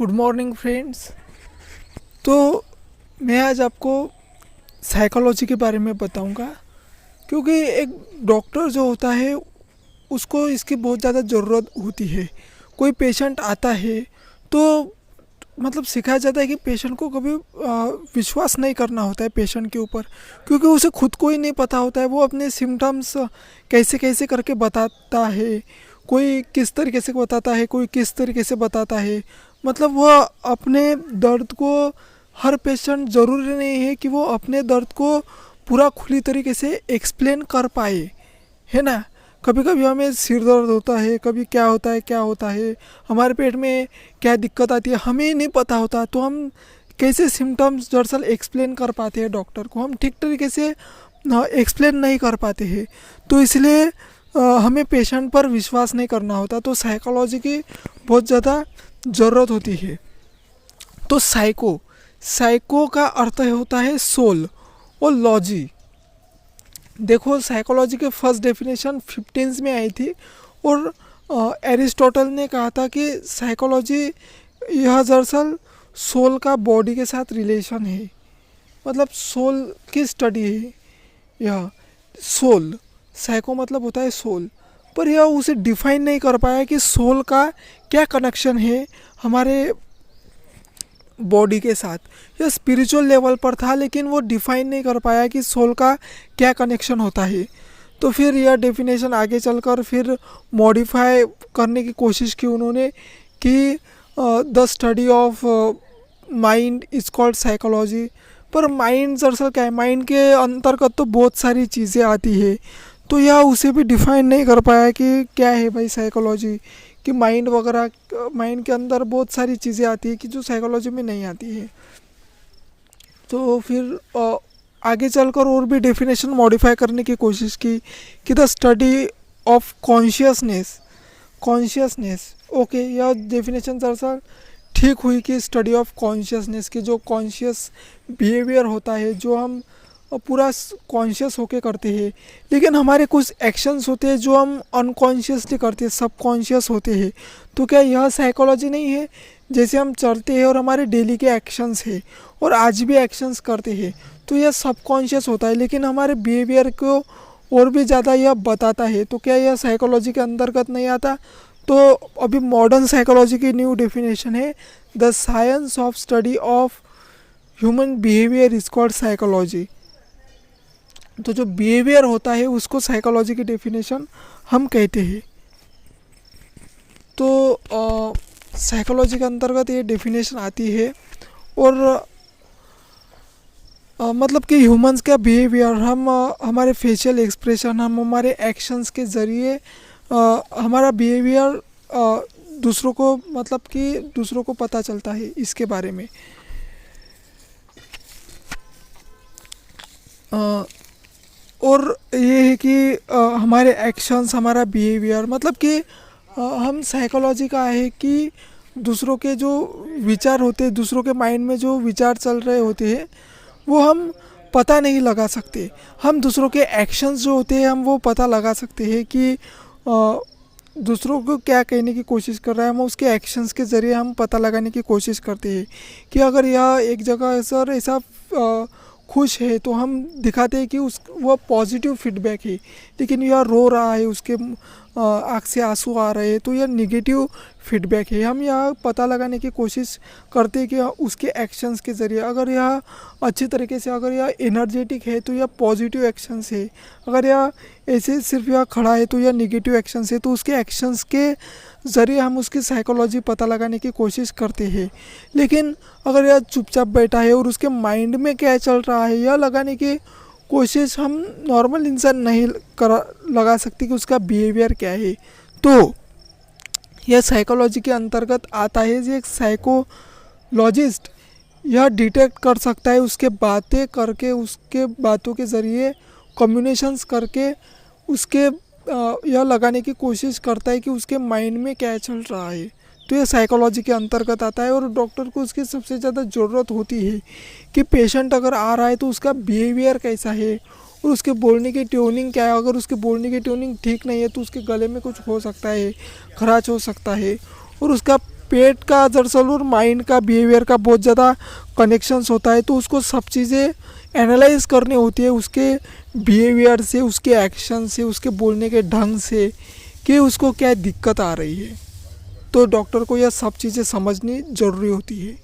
Good morning friends. तो मैं आज आपको साइकोलॉजी के बारे में बताऊंगा, क्योंकि एक डॉक्टर जो होता है उसको इसकी बहुत ज़्यादा ज़रूरत होती है। कोई पेशेंट आता है तो मतलब सिखाया जाता है कि पेशेंट को कभी विश्वास नहीं करना होता है पेशेंट के ऊपर, क्योंकि उसे खुद को ही नहीं पता होता है वो अपने सिम्टम्स कैसे कैसे करके बताता है। कोई किस तरीके से बताता है, कोई किस तरीके से बताता है। मतलब वह अपने दर्द को, हर पेशेंट ज़रूरी नहीं है कि वो अपने दर्द को पूरा खुली तरीके से एक्सप्लेन कर पाए, है ना। कभी कभी हमें सिर दर्द होता है, कभी क्या होता है, हमारे पेट में क्या दिक्कत आती है हमें ही नहीं पता होता, तो हम कैसे सिम्टम्स दरअसल एक्सप्लेन कर पाते हैं डॉक्टर को, हम ठीक तरीके से एक्सप्लेन नहीं कर पाते हैं। तो इसलिए हमें पेशेंट पर विश्वास नहीं करना होता, तो साइकोलॉजी की बहुत ज़्यादा ज़रूरत होती है। तो साइको का अर्थ होता है सोल और लॉजी। देखो, साइकोलॉजी के फर्स्ट डेफिनेशन 15 में आई थी, और एरिस्टोटल ने कहा था कि साइकोलॉजी यह दरअसल सोल का बॉडी के साथ रिलेशन है, मतलब सोल की स्टडी है यह। सोल, साइको मतलब होता है सोल, पर यह उसे डिफाइन नहीं कर पाया कि सोल का क्या कनेक्शन है हमारे बॉडी के साथ। यह स्पिरिचुअल लेवल पर था, लेकिन वो डिफाइन नहीं कर पाया कि सोल का क्या कनेक्शन होता है। तो फिर यह डेफिनेशन आगे चलकर फिर मॉडिफाई करने की कोशिश की उन्होंने कि the study of mind is called psychology. पर माइंड दरअसल क्या है, माइंड के अंतर्गत तो बहुत सारी चीज़ें आती है, तो यह उसे भी डिफाइन नहीं कर पाया कि क्या है भाई साइकोलॉजी, कि माइंड वगैरह, माइंड के अंदर बहुत सारी चीज़ें आती है कि जो साइकोलॉजी में नहीं आती है। तो फिर आगे चलकर और भी डेफिनेशन मॉडिफाई करने की कोशिश की कि the study of consciousness. Okay, यह डेफिनेशन दरअसल ठीक हुई कि स्टडी ऑफ कॉन्शियसनेस, की जो कॉन्शियस बिहेवियर होता है, जो हम पूरा कॉन्शियस होके करते हैं, लेकिन हमारे कुछ एक्शंस होते हैं जो हम अनकॉन्शियसली करते हैं, सबकॉन्शियस होते हैं। तो क्या यह साइकोलॉजी नहीं है? जैसे हम चलते हैं और हमारे डेली के एक्शंस है और आज भी एक्शंस करते हैं, तो यह सबकॉन्शियस होता है, लेकिन हमारे बिहेवियर को और भी ज़्यादा यह बताता है। तो क्या यह साइकोलॉजी के अंतर्गत नहीं आता? तो अभी मॉडर्न साइकोलॉजी की न्यू डेफिनेशन है, the science of study of human behaviour is called psychology. तो जो बिहेवियर होता है उसको साइकोलॉजी की डेफिनेशन हम कहते हैं। तो साइकोलॉजी के अंतर्गत ये डेफिनेशन आती है, और मतलब कि ह्यूमंस का बिहेवियर, हम हमारे फेशियल एक्सप्रेशन, हम हमारे एक्शंस के ज़रिए हमारा बिहेवियर दूसरों को, मतलब कि दूसरों को पता चलता है इसके बारे में। और ये है कि हमारे एक्शंस, हमारा बिहेवियर, मतलब कि हम साइकोलॉजी का है कि दूसरों के जो विचार होते हैं, दूसरों के माइंड में जो विचार चल रहे होते हैं वो हम पता नहीं लगा सकते। हम दूसरों के एक्शंस जो होते हैं हम वो पता लगा सकते हैं कि दूसरों को क्या कहने की कोशिश कर रहा है, हम उसके एक्शंस के ज़रिए हम पता लगाने की कोशिश करते हैं कि अगर यह एक जगह सर ऐसा खुश है तो हम दिखाते हैं कि वह पॉजिटिव फीडबैक है, लेकिन यह रो रहा है, उसके आँख से आंसू आ रहे हैं, तो यह निगेटिव फीडबैक है। हम यह पता लगाने की कोशिश करते हैं कि उसके एक्शंस के ज़रिए, अगर यह अच्छी तरीके से, अगर यह एनर्जेटिक है तो यह पॉजिटिव एक्शंस है, अगर यह ऐसे सिर्फ यह खड़ा है तो यह निगेटिव एक्शंस है। तो उसके एक्शंस के ज़रिए हम उसकी साइकोलॉजी पता लगाने की कोशिश करते हैं। लेकिन अगर यह चुपचाप बैठा है और उसके माइंड में क्या चल रहा है, यह लगाने की कोशिश हम नॉर्मल इंसान नहीं लगा सकते कि उसका बिहेवियर क्या है। तो यह साइकोलॉजी के अंतर्गत आता है। जो एक साइकोलॉजिस्ट यह डिटेक्ट कर सकता है, उसके बातें करके, उसके बातों के ज़रिए कम्युनिकेशंस करके उसके यह लगाने की कोशिश करता है कि उसके माइंड में क्या चल रहा है। तो यह साइकोलॉजी के अंतर्गत आता है, और डॉक्टर को उसकी सबसे ज़्यादा ज़रूरत होती है कि पेशेंट अगर आ रहा है तो उसका बिहेवियर कैसा है और उसके बोलने की ट्यूनिंग क्या है। अगर उसके बोलने की ट्यूनिंग ठीक नहीं है तो उसके गले में कुछ हो सकता है, खराश हो सकता है, और उसका पेट का दरअसल और माइंड का बिहेवियर का बहुत ज़्यादा कनेक्शंस होता है, तो उसको सब चीज़ें एनालाइज करनी होती है उसके बिहेवियर से, उसके एक्शन से, उसके बोलने के ढंग से, कि उसको क्या दिक्कत आ रही है। तो डॉक्टर को यह सब चीज़ें समझनी ज़रूरी होती है।